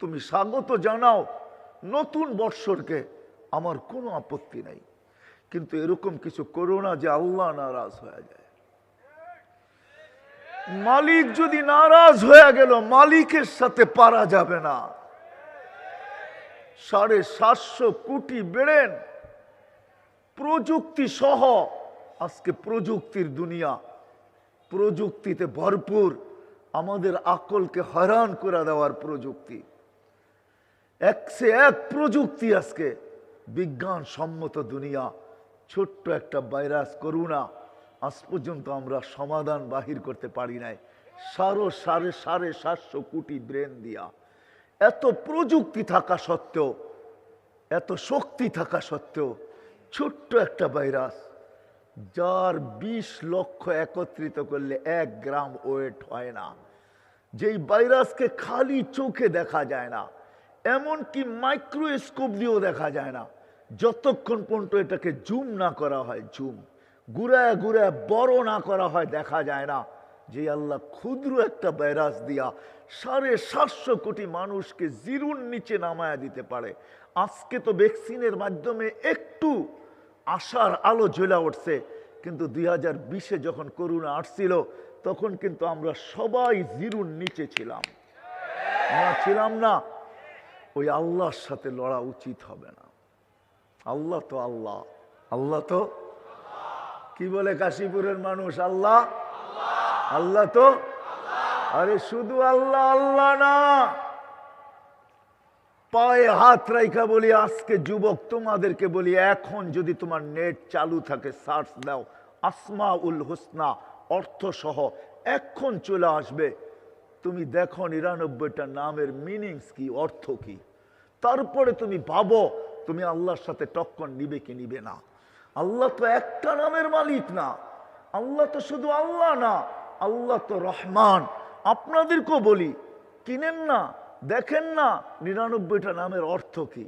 তুমি স্বাগত জানাও নতুন বৎসরকে, আমার কোনো আপত্তি নাই। কিন্তু এরকম কিছু করো না যে আল্লাহ নারাজ হয়ে যায়। মালিক যদি নারাজ হয়ে গেল, মালিকের সাথে পারা যাবে না। 750 কোটি বেড়েন প্রযুক্তি সহ, আজকে প্রযুক্তির দুনিয়া, প্রযুক্তিতে ভরপুর, আমাদের আকলকে হয়রান করে দেওয়ার প্রযুক্তি, একসে এক প্রযুক্তি। আজকে বিজ্ঞান সম্মত দুনিয়া, ছোট্ট একটা ভাইরাস করোনা, আজ পর্যন্ত আমরা সমাধান বাহির করতে পারি নাই। 750 কোটি ব্রেন দিয়া, এত প্রযুক্তি থাকা সত্ত্বেও, এত শক্তি থাকা সত্ত্বেও ছোট্ট একটা ভাইরাস, যার 20 লক্ষ একত্রিত করলে 1 গ্রাম ওয়েট হয় না, যেই ভাইরাসকে খালি চোখে দেখা যায় না, এমনকি মাইক্রোস্কোপ দিয়েও দেখা যায় না, যতক্ষণ পর্যন্ত এটাকে জুম না করা হয়, জুম ঘুরায় ঘুরায় বড় না করা হয়, দেখা যায় না যে আল্লাহ ক্ষুদ্র একটা ভাইরাস দিয়া 750 কোটি মানুষকে জিরুর নিচে নামায়া দিতে পারে। আজকে তো ভ্যাকসিনের মাধ্যমে একটু আশার আলো জ্বলে উঠছে, কিন্তু 2020-এ যখন করোনা আসছিল তখন কিন্তু আমরা সবাই জিরুর নিচে ছিলাম, আমরা ছিলাম না। ওই আল্লাহর সাথে লড়া উচিত হবে না। আল্লাহ তো আল্লাহ, আল্লাহ তো কি বলে কাশীপুরের মানুষ, আল্লাহ আল্লাহ তো, আরে শুধু আল্লাহ আল্লাহ না, পায়ে হাত রাইখা বলি, আজকে যুবক তোমাদেরকে বলি, এখন যদি তোমার নেট চালু থাকে, সার্চ দাও আসমাউল হুসনা অর্থ সহ, এখন চলে আসবে। তুমি দেখো 99টা নামের মিনিংস কি, অর্থ কি, তারপরে তুমি ভাবো তুমি আল্লাহর সাথে টক্কর নিবে কি নিবে না। আল্লাহ তো একটা নামের মালিক না, আল্লাহ তো শুধু আল্লাহ না, আল্লাহ তো রহমান। আপনাদেরকেও বলি, কিনেন না, দেখেন না 99টা নামের অর্থ কি।